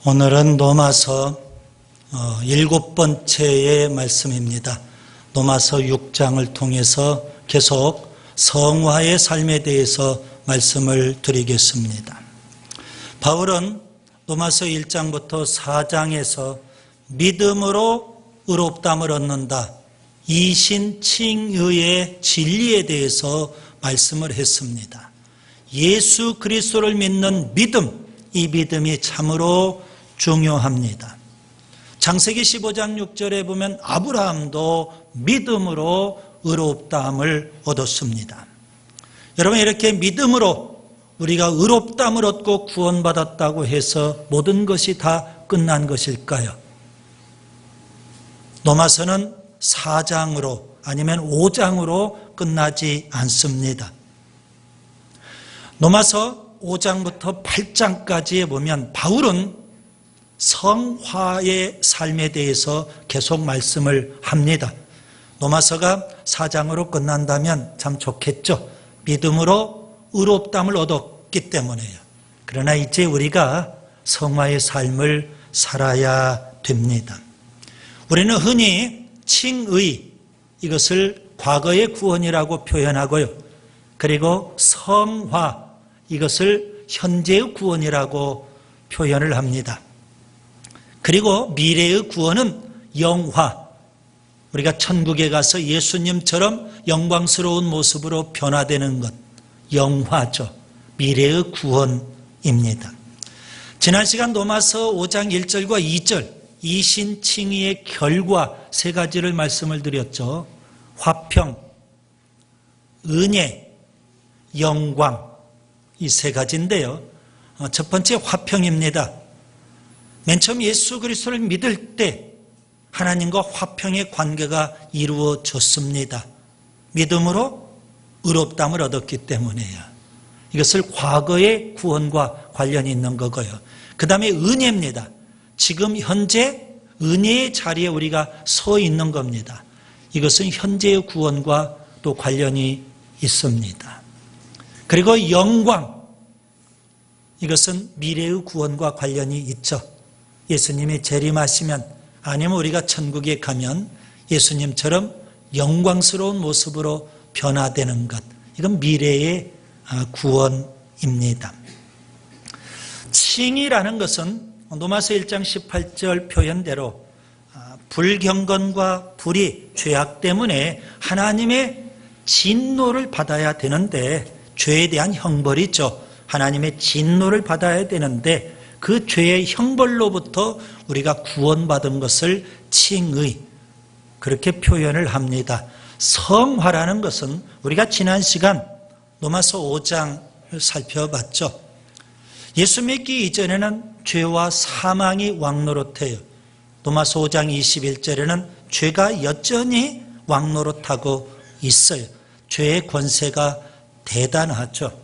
오늘은 로마서 7번째의 말씀입니다. 로마서 6장을 통해서 계속 성화의 삶에 대해서 말씀을 드리겠습니다. 바울은 로마서 1장부터 4장에서 믿음으로 의롭다함을 얻는다, 이신칭의의 진리에 대해서 말씀을 했습니다. 예수 그리스도를 믿는 믿음, 이 믿음이 참으로 중요합니다. 창세기 15장 6절에 보면 아브라함도 믿음으로 의롭다함을 얻었습니다. 여러분, 이렇게 믿음으로 우리가 의롭다함을 얻고 구원받았다고 해서 모든 것이 다 끝난 것일까요? 로마서는 4장으로 아니면 5장으로 끝나지 않습니다. 로마서 5장부터 8장까지에 보면 바울은 성화의 삶에 대해서 계속 말씀을 합니다. 로마서가 4장으로 끝난다면 참 좋겠죠. 믿음으로 의롭다함을 얻었기 때문에요. 그러나 이제 우리가 성화의 삶을 살아야 됩니다. 우리는 흔히 칭의, 이것을 과거의 구원이라고 표현하고요. 그리고 성화, 이것을 현재의 구원이라고 표현을 합니다. 그리고 미래의 구원은 영화, 우리가 천국에 가서 예수님처럼 영광스러운 모습으로 변화되는 것, 영화죠. 미래의 구원입니다. 지난 시간 로마서 5장 1절과 2절 이신칭의의 결과 세 가지를 말씀을 드렸죠. 화평, 은혜, 영광, 이 세 가지인데요. 첫 번째 화평입니다. 맨 처음 예수 그리스도를 믿을 때 하나님과 화평의 관계가 이루어졌습니다. 믿음으로 의롭다함을 얻었기 때문에요. 이것을 과거의 구원과 관련이 있는 거고요. 그 다음에 은혜입니다. 지금 현재 은혜의 자리에 우리가 서 있는 겁니다. 이것은 현재의 구원과 또 관련이 있습니다. 그리고 영광, 이것은 미래의 구원과 관련이 있죠. 예수님이 재림하시면, 아니면 우리가 천국에 가면 예수님처럼 영광스러운 모습으로 변화되는 것, 이건 미래의 구원입니다. 칭의라는 것은 로마서 1장 18절 표현대로 불경건과 불의, 죄악 때문에 하나님의 진노를 받아야 되는데, 죄에 대한 형벌이죠. 하나님의 진노를 받아야 되는데 그 죄의 형벌로부터 우리가 구원받은 것을 칭의, 그렇게 표현을 합니다. 성화라는 것은 우리가 지난 시간 로마서 5장을 살펴봤죠. 예수 믿기 이전에는 죄와 사망이 왕노릇해요. 로마서 5장 21절에는 죄가 여전히 왕노릇하고 있어요. 죄의 권세가 대단하죠.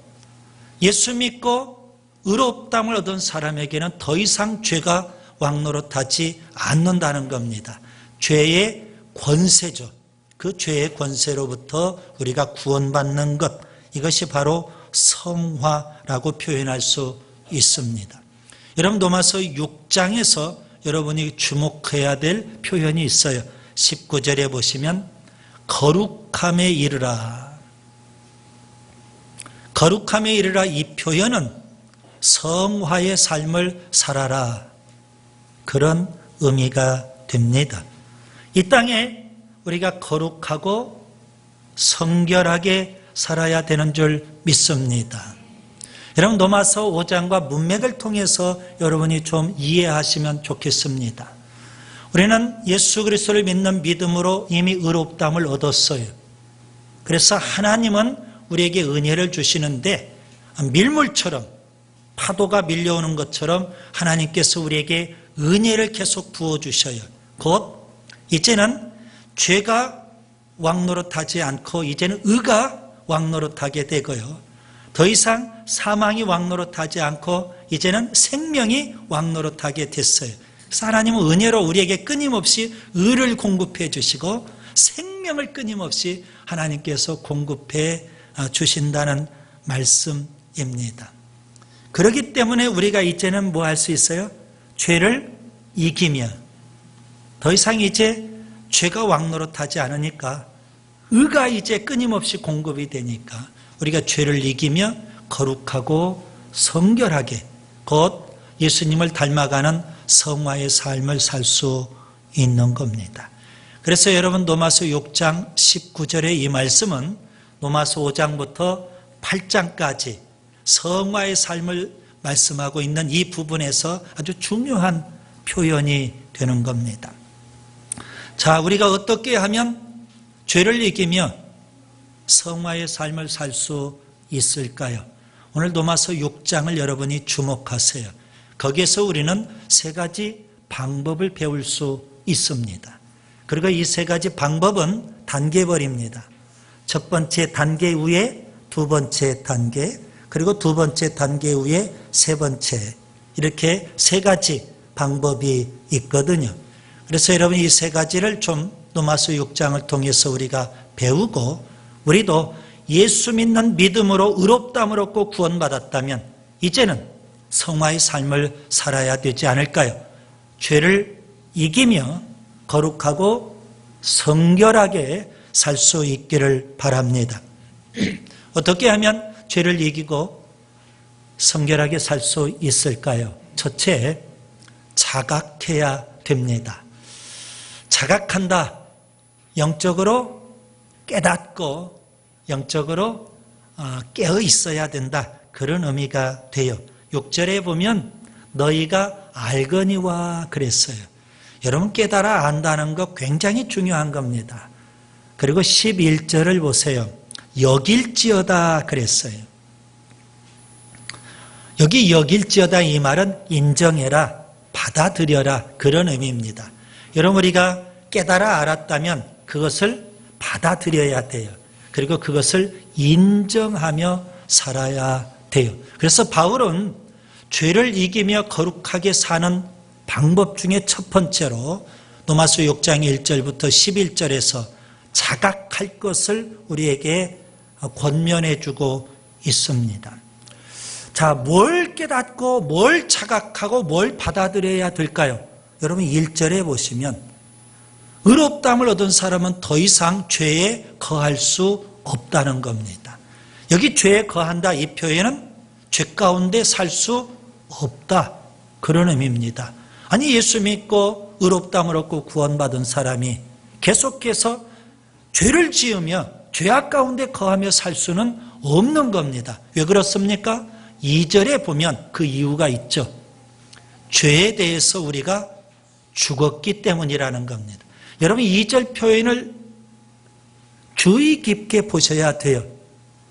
예수 믿고 의롭다함을 얻은 사람에게는 더 이상 죄가 왕노릇하지 않는다는 겁니다. 죄의 권세죠. 그 죄의 권세로부터 우리가 구원받는 것, 이것이 바로 성화라고 표현할 수 있습니다. 여러분, 로마서 6장에서 여러분이 주목해야 될 표현이 있어요. 19절에 보시면 거룩함에 이르라. 거룩함에 이르라, 이 표현은 성화의 삶을 살아라, 그런 의미가 됩니다. 이 땅에 우리가 거룩하고 성결하게 살아야 되는 줄 믿습니다. 여러분, 로마서 5장과 문맥을 통해서 여러분이 좀 이해하시면 좋겠습니다. 우리는 예수 그리스도를 믿는 믿음으로 이미 의롭다함을 얻었어요. 그래서 하나님은 우리에게 은혜를 주시는데, 밀물처럼 파도가 밀려오는 것처럼 하나님께서 우리에게 은혜를 계속 부어주셔요. 곧 이제는 죄가 왕노릇하지 않고 이제는 의가 왕노릇하게 되고요. 더 이상 사망이 왕노릇하지 않고 이제는 생명이 왕노릇하게 됐어요. 그래서 하나님은 은혜로 우리에게 끊임없이 의를 공급해 주시고 생명을 끊임없이 하나님께서 공급해 주신다는 말씀입니다. 그렇기 때문에 우리가 이제는 뭐 할 수 있어요? 죄를 이기며 더 이상 이제 죄가 왕노릇하지 않으니까 의가 이제 끊임없이 공급이 되니까 우리가 죄를 이기며 거룩하고 성결하게 곧 예수님을 닮아가는 성화의 삶을 살 수 있는 겁니다. 그래서 여러분 로마서 6장 19절의 이 말씀은 로마서 5장부터 8장까지 성화의 삶을 말씀하고 있는 이 부분에서 아주 중요한 표현이 되는 겁니다. 자, 우리가 어떻게 하면 죄를 이기며 성화의 삶을 살 수 있을까요? 오늘 로마서 6장을 여러분이 주목하세요. 거기에서 우리는 세 가지 방법을 배울 수 있습니다. 그리고 이 세 가지 방법은 단계별입니다. 첫 번째 단계 후에 두 번째 단계, 그리고 두 번째 단계 후에 세 번째, 이렇게 세 가지 방법이 있거든요. 그래서 여러분 이 세 가지를 좀 로마서 6장을 통해서 우리가 배우고 우리도 예수 믿는 믿음으로 의롭다함을 얻고 구원받았다면 이제는 성화의 삶을 살아야 되지 않을까요? 죄를 이기며 거룩하고 성결하게 살 수 있기를 바랍니다. 어떻게 하면 죄를 이기고 성결하게 살 수 있을까요? 첫째, 자각해야 됩니다. 자각한다. 영적으로 깨닫고 영적으로 깨어 있어야 된다. 그런 의미가 돼요. 6절에 보면 너희가 알거니와 그랬어요. 여러분 깨달아 안다는 거 굉장히 중요한 겁니다. 그리고 11절을 보세요. 여길지어다 그랬어요. 여기 여길지어다 이 말은 인정해라, 받아들여라 그런 의미입니다. 여러분 우리가 깨달아 알았다면 그것을 받아들여야 돼요. 그리고 그것을 인정하며 살아야 돼요. 그래서 바울은 죄를 이기며 거룩하게 사는 방법 중에 첫 번째로 로마서 6장 1절부터 11절에서 자각할 것을 우리에게 권면해 주고 있습니다. 자, 뭘 깨닫고 뭘 자각하고 뭘 받아들여야 될까요? 여러분 1절에 보시면 의롭다함을 얻은 사람은 더 이상 죄에 거할 수 없다는 겁니다. 여기 죄에 거한다 이 표현은 죄 가운데 살 수 없다 그런 의미입니다. 아니 예수 믿고 의롭다함을 얻고 구원받은 사람이 계속해서 죄를 지으며 죄악 가운데 거하며 살 수는 없는 겁니다. 왜 그렇습니까? 2절에 보면 그 이유가 있죠. 죄에 대해서 우리가 죽었기 때문이라는 겁니다. 여러분 2절 표현을 주의 깊게 보셔야 돼요.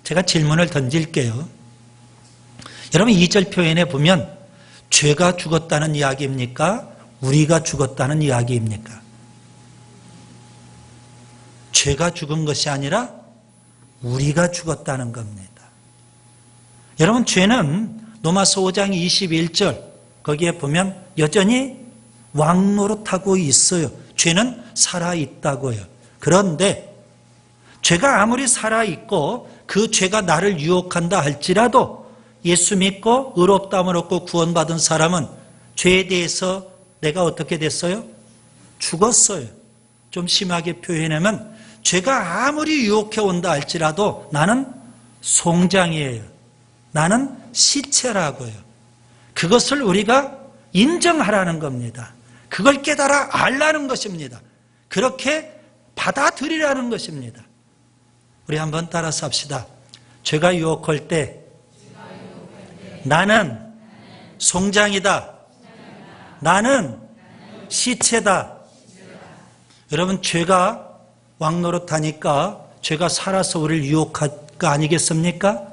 제가 질문을 던질게요. 여러분 2절 표현에 보면 죄가 죽었다는 이야기입니까? 우리가 죽었다는 이야기입니까? 죄가 죽은 것이 아니라 우리가 죽었다는 겁니다. 여러분 죄는 로마서 5장 21절 거기에 보면 여전히 왕노릇하고 있어요. 죄는 살아있다고요. 그런데 죄가 아무리 살아있고 그 죄가 나를 유혹한다 할지라도 예수 믿고 의롭다함을 얻고 구원받은 사람은 죄에 대해서 내가 어떻게 됐어요? 죽었어요. 좀 심하게 표현하면 죄가 아무리 유혹해 온다 할지라도 나는 송장이에요. 나는 시체라고요. 그것을 우리가 인정하라는 겁니다. 그걸 깨달아 알라는 것입니다. 그렇게 받아들이라는 것입니다. 우리 한번 따라서 합시다. 죄가 유혹할 때 나는 송장이다. 나는 시체다. 여러분 죄가 왕노릇하니까 죄가 살아서 우리를 유혹할 거 아니겠습니까?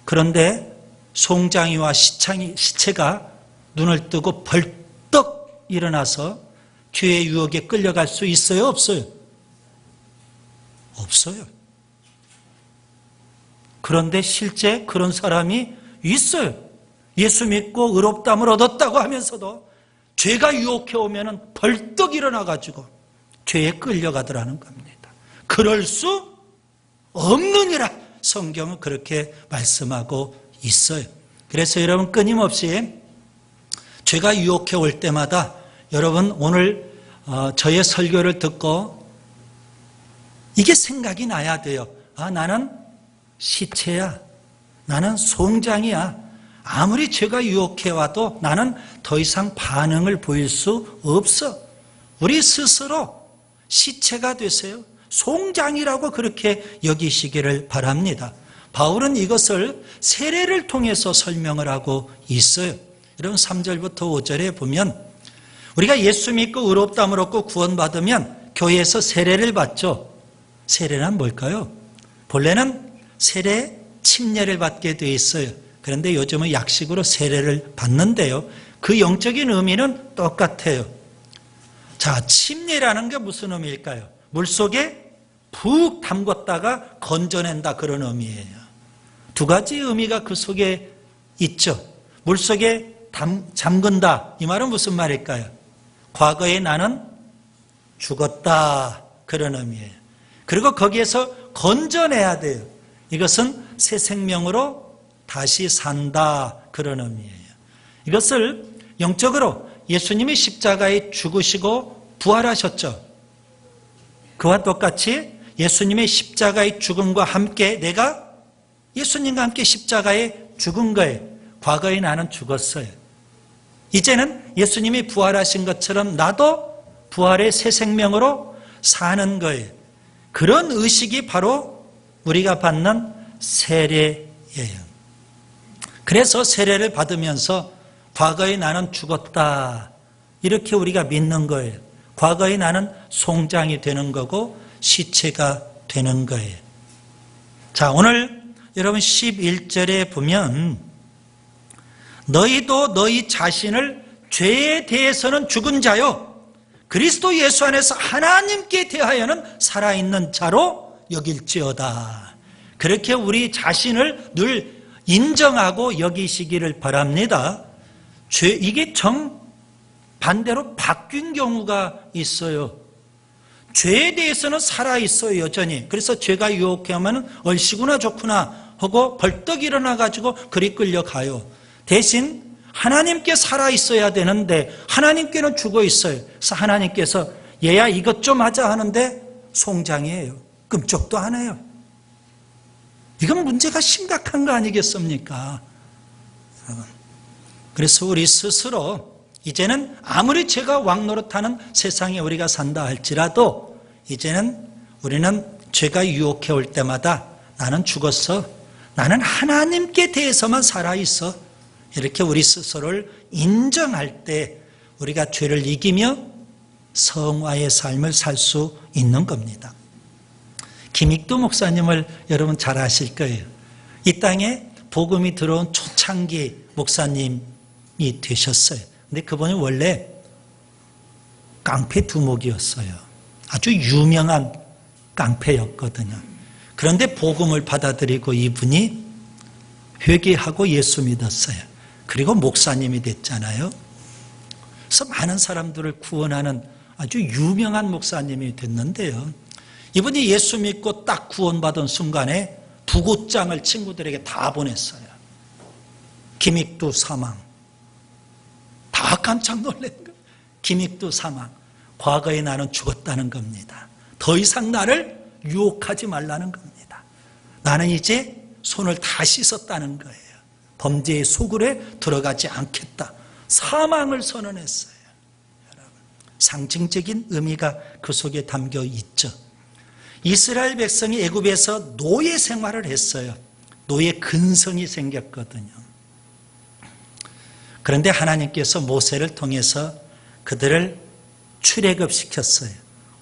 그런데 송장이와 시체가 눈을 뜨고 벌떡 일어나서 죄의 유혹에 끌려갈 수 있어요? 없어요? 없어요. 그런데 실제 그런 사람이 있어요. 예수 믿고 의롭다함을 얻었다고 하면서도 죄가 유혹해 오면 벌떡 일어나가지고 죄에 끌려가더라는 겁니다. 그럴 수 없느니라 성경은 그렇게 말씀하고 있어요. 그래서 여러분 끊임없이 죄가 유혹해 올 때마다 여러분 오늘 저의 설교를 듣고 이게 생각이 나야 돼요. 나는 시체야. 나는 송장이야. 아무리 죄가 유혹해 와도 나는 더 이상 반응을 보일 수 없어. 우리 스스로 시체가 되세요. 송장이라고 그렇게 여기시기를 바랍니다. 바울은 이것을 세례를 통해서 설명을 하고 있어요. 여러분 3절부터 5절에 보면 우리가 예수 믿고 의롭다함을 얻고 구원받으면 교회에서 세례를 받죠. 세례란 뭘까요? 본래는 세례 침례를 받게 되어 있어요. 그런데 요즘은 약식으로 세례를 받는데요. 그 영적인 의미는 똑같아요. 자, 침례라는 게 무슨 의미일까요? 물속에 푹 담궜다가 건져낸다 그런 의미예요. 두 가지 의미가 그 속에 있죠. 물속에 잠근다 이 말은 무슨 말일까요? 과거에 나는 죽었다 그런 의미예요. 그리고 거기에서 건져내야 돼요. 이것은 새 생명으로 다시 산다 그런 의미예요. 이것을 영적으로 예수님이 십자가에 죽으시고 부활하셨죠. 그와 똑같이 예수님의 십자가의 죽음과 함께 내가 예수님과 함께 십자가에 죽은 거예요. 과거에 나는 죽었어요. 이제는 예수님이 부활하신 것처럼 나도 부활의 새 생명으로 사는 거예요. 그런 의식이 바로 우리가 받는 세례예요. 그래서 세례를 받으면서 과거에 나는 죽었다 이렇게 우리가 믿는 거예요. 과거에 나는 송장이 되는 거고 시체가 되는 거예요. 자, 오늘 여러분 11절에 보면 너희도 너희 자신을 죄에 대해서는 죽은 자요 그리스도 예수 안에서 하나님께 대하여는 살아있는 자로 여길지어다. 그렇게 우리 자신을 늘 인정하고 여기시기를 바랍니다. 이게 정반대로 바뀐 경우가 있어요. 죄에 대해서는 살아있어요, 여전히. 그래서 죄가 유혹해 하면 얼씨구나 좋구나 하고 벌떡 일어나가지고 그리 끌려가요. 대신 하나님께 살아있어야 되는데 하나님께는 죽어있어요. 그래서 하나님께서 얘야 이것 좀 하자 하는데 송장이에요. 끔찍도 안 해요. 이건 문제가 심각한 거 아니겠습니까? 그래서 우리 스스로 이제는 아무리 죄가 왕노릇하는 세상에 우리가 산다 할지라도 이제는 우리는 죄가 유혹해 올 때마다 나는 죽었어. 나는 하나님께 대해서만 살아있어. 이렇게 우리 스스로를 인정할 때 우리가 죄를 이기며 성화의 삶을 살 수 있는 겁니다. 김익두 목사님을 여러분 잘 아실 거예요. 이 땅에 복음이 들어온 초창기 목사님이 되셨어요. 근데 그분이 원래 깡패 두목이었어요. 아주 유명한 깡패였거든요. 그런데 복음을 받아들이고 이분이 회개하고 예수 믿었어요. 그리고 목사님이 됐잖아요. 그래서 많은 사람들을 구원하는 아주 유명한 목사님이 됐는데요. 이분이 예수 믿고 딱 구원받은 순간에 부고장을 친구들에게 다 보냈어요. 김익두 사망. 다 깜짝 놀란 거예요. 김익두 사망. 과거에 나는 죽었다는 겁니다. 더 이상 나를 유혹하지 말라는 겁니다. 나는 이제 손을 다 씻었다는 거예요. 범죄의 소굴에 들어가지 않겠다. 사망을 선언했어요. 여러분, 상징적인 의미가 그 속에 담겨 있죠. 이스라엘 백성이 애굽에서 노예 생활을 했어요. 노예 근성이 생겼거든요. 그런데 하나님께서 모세를 통해서 그들을 출애굽시켰어요.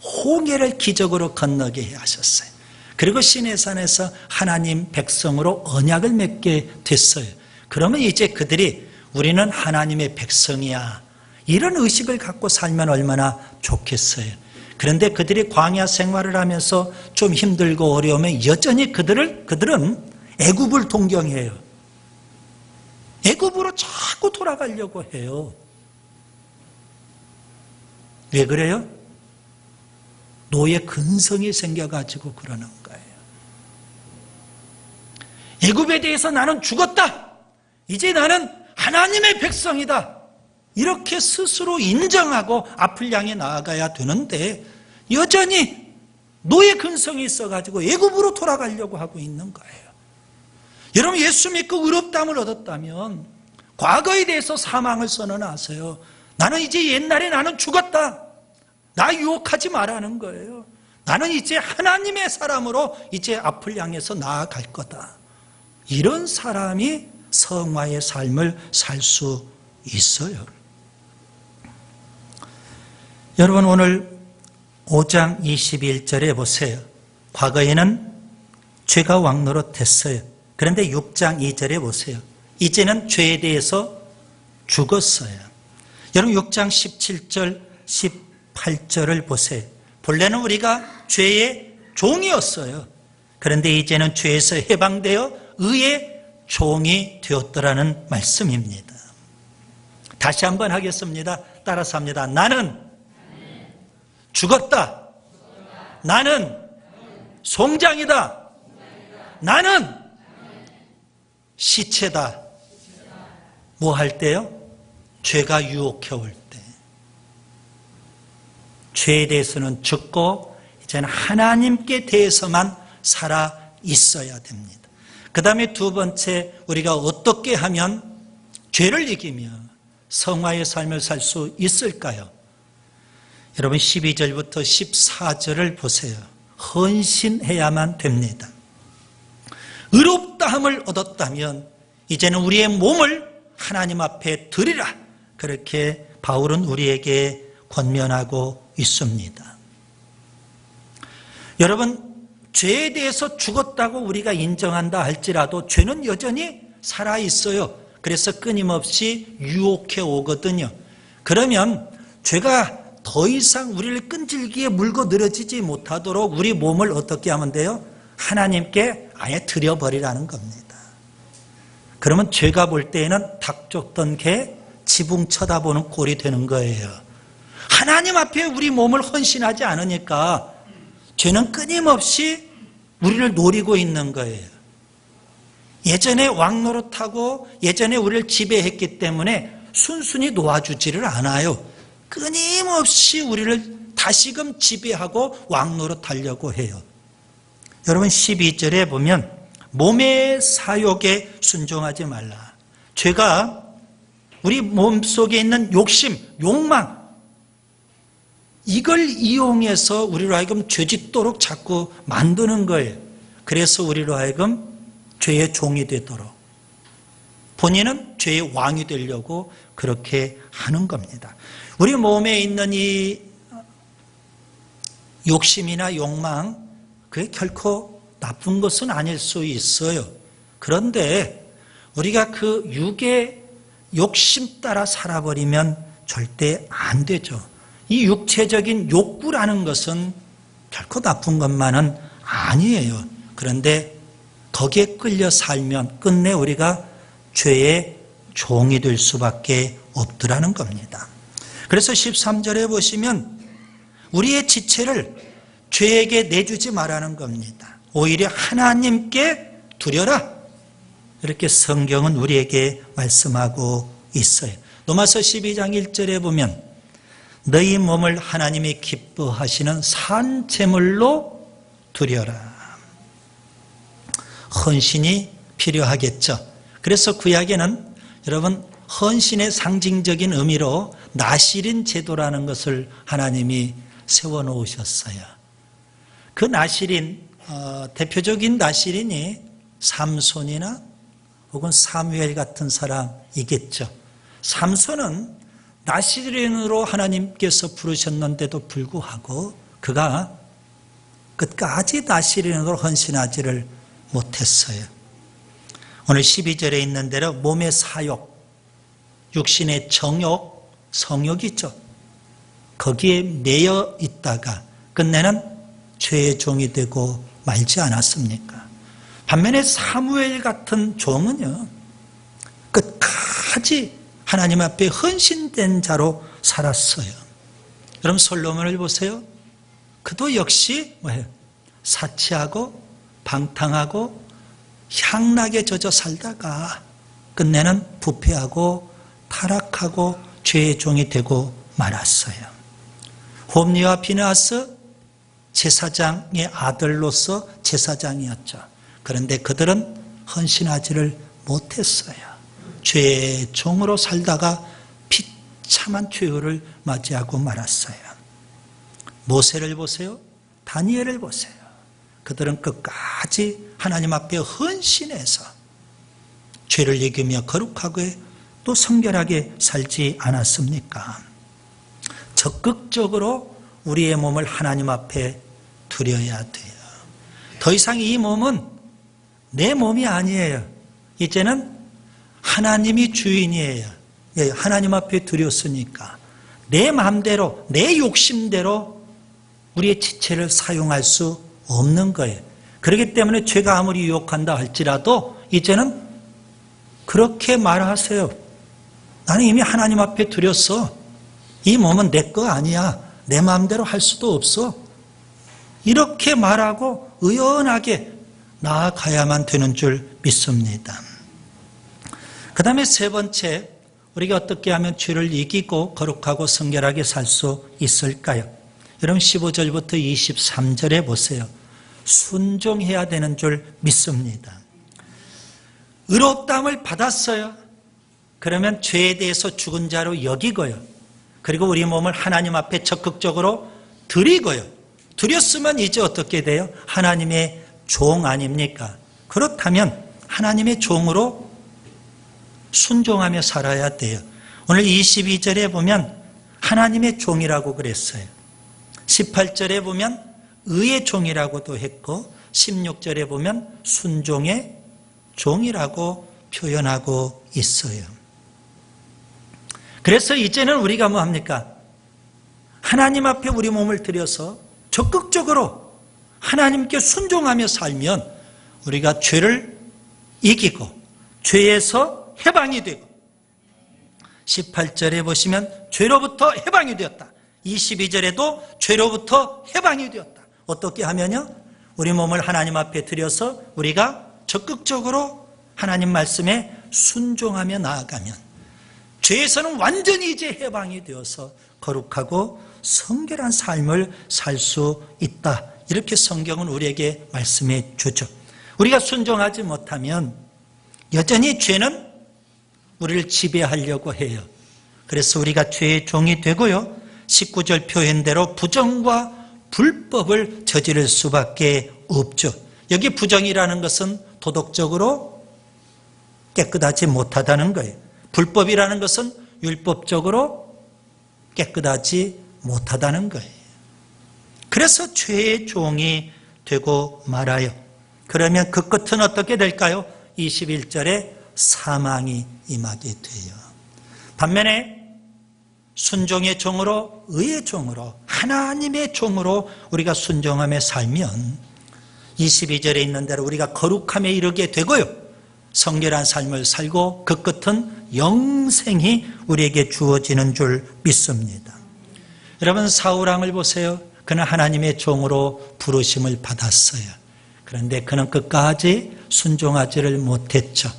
홍해를 기적으로 건너게 하셨어요. 그리고 시내산에서 하나님 백성으로 언약을 맺게 됐어요. 그러면 이제 그들이 우리는 하나님의 백성이야. 이런 의식을 갖고 살면 얼마나 좋겠어요. 그런데 그들이 광야 생활을 하면서 좀 힘들고 어려우면 여전히 그들은 애굽을 동경해요. 애굽으로 자꾸 돌아가려고 해요. 왜 그래요? 노예 근성이 생겨가지고 그러는 거예요. 애굽에 대해서 나는 죽었다. 이제 나는 하나님의 백성이다. 이렇게 스스로 인정하고 앞을 향해 나아가야 되는데 여전히 노예 근성이 있어가지고 애굽으로 돌아가려고 하고 있는 거예요. 여러분, 예수 믿고 의롭다함을 얻었다면 과거에 대해서 사망을 선언하세요. 나는 이제 옛날에 나는 죽었다. 나 유혹하지 말라는 거예요. 나는 이제 하나님의 사람으로 이제 앞을 향해서 나아갈 거다. 이런 사람이 성화의 삶을 살 수 있어요. 여러분, 오늘 5장 21절에 보세요. 과거에는 죄가 왕노릇했어요. 그런데 6장 2절에 보세요. 이제는 죄에 대해서 죽었어요. 여러분, 6장 17절 18절을 보세요. 본래는 우리가 죄의 종이었어요. 그런데 이제는 죄에서 해방되어 의의 종이 되었더라는 말씀입니다. 다시 한번 하겠습니다. 따라서 합니다. 나는 죽었다. 나는 송장이다. 나는 시체다. 뭐 할 때요? 죄가 유혹해 올 때. 죄에 대해서는 죽고 이제는 하나님께 대해서만 살아 있어야 됩니다. 그 다음에 두 번째, 우리가 어떻게 하면 죄를 이기며 성화의 삶을 살 수 있을까요? 여러분, 12절부터 14절을 보세요. 헌신해야만 됩니다. 의롭다함을 얻었다면 이제는 우리의 몸을 하나님 앞에 드리라. 그렇게 바울은 우리에게 권면하고 있습니다. 여러분, 죄에 대해서 죽었다고 우리가 인정한다 할지라도 죄는 여전히 살아있어요. 그래서 끊임없이 유혹해 오거든요. 그러면 죄가 더 이상 우리를 끈질기게 물고 늘어지지 못하도록 우리 몸을 어떻게 하면 돼요? 하나님께 아예 드려버리라는 겁니다. 그러면 죄가 볼 때에는 닭 쫓던 개 지붕 쳐다보는 꼴이 되는 거예요. 하나님 앞에 우리 몸을 헌신하지 않으니까 죄는 끊임없이 우리를 노리고 있는 거예요. 예전에 왕노릇하고 예전에 우리를 지배했기 때문에 순순히 놓아주지를 않아요. 끊임없이 우리를 다시금 지배하고 왕노릇하려고 해요. 여러분, 12절에 보면 몸의 사욕에 순종하지 말라. 죄가 우리 몸속에 있는 욕심, 욕망, 이걸 이용해서 우리로 하여금 죄짓도록 자꾸 만드는 거예요. 그래서 우리로 하여금 죄의 종이 되도록, 본인은 죄의 왕이 되려고 그렇게 하는 겁니다. 우리 몸에 있는 이 욕심이나 욕망, 그게 결코 나쁜 것은 아닐 수 있어요. 그런데 우리가 그 육의 욕심 따라 살아버리면 절대 안 되죠. 이 육체적인 욕구라는 것은 결코 나쁜 것만은 아니에요. 그런데 거기에 끌려 살면 끝내 우리가 죄의 종이 될 수밖에 없더라는 겁니다. 그래서 13절에 보시면 우리의 지체를 죄에게 내주지 말라는 겁니다. 오히려 하나님께 두려라. 이렇게 성경은 우리에게 말씀하고 있어요. 로마서 12장 1절에 보면 너희 몸을 하나님이 기뻐하시는 산 제물로 드려라. 헌신이 필요하겠죠. 그래서 구약에는 여러분 헌신의 상징적인 의미로 나실인 제도라는 것을 하나님이 세워놓으셨어요. 그 나실인, 대표적인 나실인이 삼손이나 혹은 사무엘 같은 사람이겠죠. 삼손은 나실인으로 하나님께서 부르셨는데도 불구하고 그가 끝까지 나실인으로 헌신하지를 못했어요. 오늘 12절에 있는 대로 몸의 사욕, 육신의 정욕, 성욕이죠. 거기에 매여 있다가 끝내는 죄의 종이 되고 말지 않았습니까? 반면에 사무엘 같은 종은요, 끝까지 하나님 앞에 헌신된 자로 살았어요. 여러분, 솔로몬을 보세요. 그도 역시 뭐예요? 사치하고 방탕하고 향락에 젖어 살다가 끝내는 부패하고 타락하고 죄의 종이 되고 말았어요. 홈리와 비느하스 제사장의 아들로서 제사장이었죠. 그런데 그들은 헌신하지를 못했어요. 죄의 종으로 살다가 비참한 최후를 맞이하고 말았어요. 모세를 보세요. 다니엘을 보세요. 그들은 끝까지 하나님 앞에 헌신해서 죄를 이기며 거룩하게 또 성결하게 살지 않았습니까? 적극적으로 우리의 몸을 하나님 앞에 드려야 돼요. 더 이상 이 몸은 내 몸이 아니에요. 이제는 하나님이 주인이에요. 하나님 앞에 드렸으니까 내 마음대로 내 욕심대로 우리의 지체를 사용할 수 없는 거예요. 그렇기 때문에 죄가 아무리 유혹한다 할지라도 이제는 그렇게 말하세요. 나는 이미 하나님 앞에 드렸어. 이 몸은 내 거 아니야. 내 마음대로 할 수도 없어. 이렇게 말하고 의연하게 나아가야만 되는 줄 믿습니다. 그 다음에 세 번째, 우리가 어떻게 하면 죄를 이기고 거룩하고 성결하게 살 수 있을까요? 여러분 15절부터 23절에 보세요. 순종해야 되는 줄 믿습니다. 의롭다함을 받았어요. 그러면 죄에 대해서 죽은 자로 여기고요. 그리고 우리 몸을 하나님 앞에 적극적으로 드리고요. 드렸으면 이제 어떻게 돼요? 하나님의 종 아닙니까? 그렇다면 하나님의 종으로 순종하며 살아야 돼요. 오늘 22절에 보면 하나님의 종이라고 그랬어요. 18절에 보면 의의 종이라고도 했고 16절에 보면 순종의 종이라고 표현하고 있어요. 그래서 이제는 우리가 뭐 합니까? 하나님 앞에 우리 몸을 들여서 적극적으로 하나님께 순종하며 살면 우리가 죄를 이기고 죄에서 해방이 되고 18절에 보시면 죄로부터 해방이 되었다. 22절에도 죄로부터 해방이 되었다. 어떻게 하면요? 우리 몸을 하나님 앞에 들여서 우리가 적극적으로 하나님 말씀에 순종하며 나아가면 죄에서는 완전히 이제 해방이 되어서 거룩하고 성결한 삶을 살 수 있다. 이렇게 성경은 우리에게 말씀해 주죠. 우리가 순종하지 못하면 여전히 죄는 우리를 지배하려고 해요. 그래서 우리가 죄의 종이 되고요. 19절 표현대로 부정과 불법을 저지를 수밖에 없죠. 여기 부정이라는 것은 도덕적으로 깨끗하지 못하다는 거예요. 불법이라는 것은 율법적으로 깨끗하지 못하다는 거예요. 그래서 죄의 종이 되고 말아요. 그러면 그 끝은 어떻게 될까요? 21절에 사망이 임하게 돼요. 반면에 순종의 종으로 의의 종으로 하나님의 종으로 우리가 순종하며 살면 22절에 있는 대로 우리가 거룩함에 이르게 되고요. 성결한 삶을 살고 그 끝은 영생이 우리에게 주어지는 줄 믿습니다. 여러분 사울왕을 보세요. 그는 하나님의 종으로 부르심을 받았어요. 그런데 그는 끝까지 순종하지를 못했죠.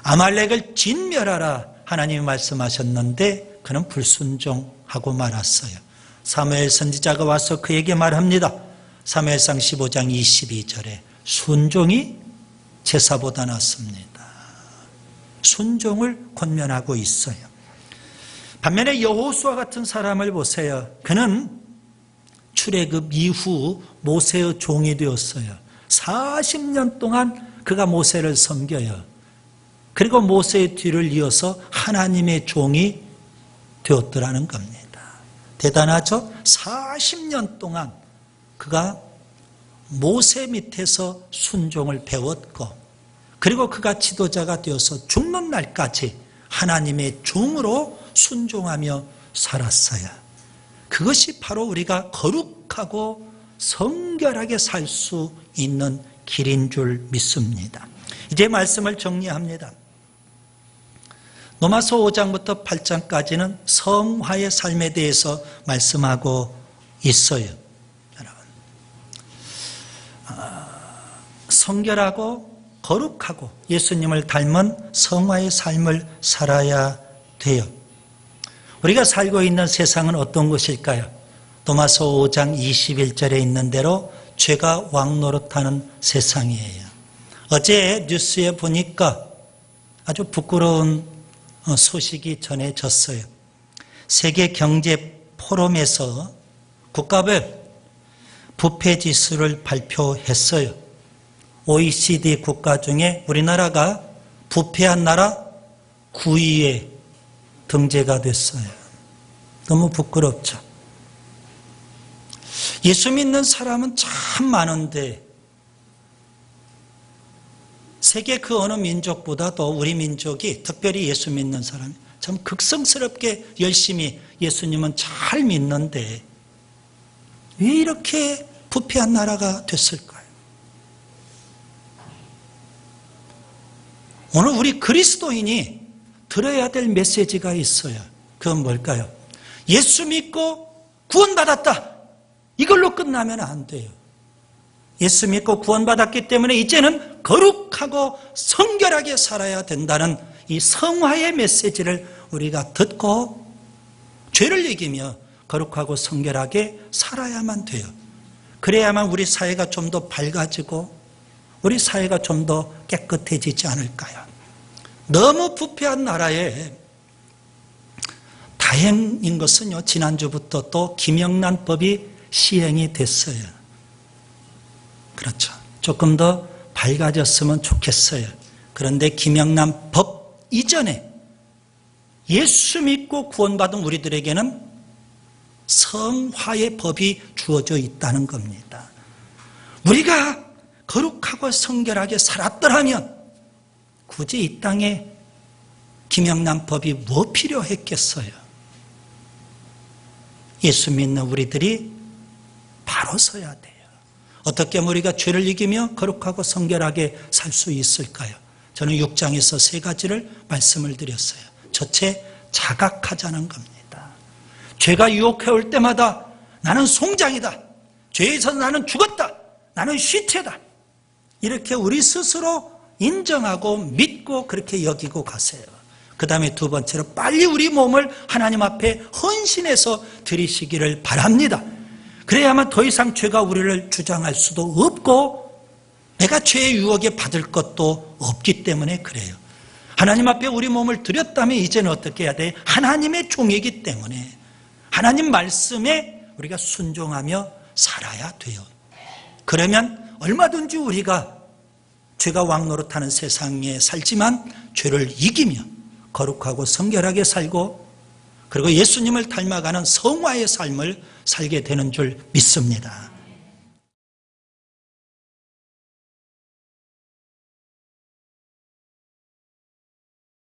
아말렉을 진멸하라 하나님이 말씀하셨는데 그는 불순종하고 말았어요. 사무엘 선지자가 와서 그에게 말합니다. 사무엘상 15장 22절에 순종이 제사보다 낫습니다. 순종을 권면하고 있어요. 반면에 여호수아 같은 사람을 보세요. 그는 출애굽 이후 모세의 종이 되었어요. 40년 동안 그가 모세를 섬겨요. 그리고 모세의 뒤를 이어서 하나님의 종이 되었더라는 겁니다. 대단하죠? 40년 동안 그가 모세 밑에서 순종을 배웠고 그리고 그가 지도자가 되어서 죽는 날까지 하나님의 종으로 순종하며 살았어요. 그것이 바로 우리가 거룩하고 성결하게 살 수 있는 길인 줄 믿습니다. 이제 말씀을 정리합니다. 로마서 5장부터 8장까지는 성화의 삶에 대해서 말씀하고 있어요. 여러분, 성결하고 거룩하고 예수님을 닮은 성화의 삶을 살아야 돼요. 우리가 살고 있는 세상은 어떤 것일까요? 도마서 5장 21절에 있는 대로 죄가 왕노릇하는 세상이에요. 어제 뉴스에 보니까 아주 부끄러운 소식이 전해졌어요. 세계 경제 포럼에서 국가별 부패지수를 발표했어요. OECD 국가 중에 우리나라가 부패한 나라 9위에 등재가 됐어요. 너무 부끄럽죠. 예수 믿는 사람은 참 많은데 세계 그 어느 민족보다도 우리 민족이, 특별히 예수 믿는 사람이 참 극성스럽게 열심히 예수님은 잘 믿는데 왜 이렇게 부패한 나라가 됐을까요? 오늘 우리 그리스도인이 들어야 될 메시지가 있어요. 그건 뭘까요? 예수 믿고 구원받았다. 이걸로 끝나면 안 돼요. 예수 믿고 구원받았기 때문에 이제는 거룩하고 성결하게 살아야 된다는 이 성화의 메시지를 우리가 듣고 죄를 이기며 거룩하고 성결하게 살아야만 돼요. 그래야만 우리 사회가 좀 더 밝아지고 우리 사회가 좀 더 깨끗해지지 않을까요? 너무 부패한 나라에 다행인 것은요, 지난주부터 또 김영란법이 시행이 됐어요. 그렇죠. 조금 더 밝아졌으면 좋겠어요. 그런데 김영란법 이전에 예수 믿고 구원받은 우리들에게는 성화의 법이 주어져 있다는 겁니다. 우리가 거룩하고 성결하게 살았더라면 굳이 이 땅에 김영란법이 뭐 필요했겠어요? 예수 믿는 우리들이 바로 서야 돼요. 어떻게 하면 우리가 죄를 이기며 거룩하고 성결하게 살 수 있을까요? 저는 6장에서 3가지를 말씀을 드렸어요. 첫째, 자각하자는 겁니다. 죄가 유혹해 올 때마다 나는 송장이다. 죄에서 나는 죽었다. 나는 쇠퇴다. 이렇게 우리 스스로 인정하고 믿고 그렇게 여기고 가세요. 그 다음에 두 번째로 빨리 우리 몸을 하나님 앞에 헌신해서 드리시기를 바랍니다. 그래야만 더 이상 죄가 우리를 주장할 수도 없고 내가 죄의 유혹에 받을 것도 없기 때문에 그래요. 하나님 앞에 우리 몸을 드렸다면 이제는 어떻게 해야 돼? 하나님의 종이기 때문에 하나님 말씀에 우리가 순종하며 살아야 돼요. 그러면 얼마든지 우리가 죄가 왕노릇하는 세상에 살지만 죄를 이기며 거룩하고 성결하게 살고 그리고 예수님을 닮아가는 성화의 삶을 살게 되는 줄 믿습니다.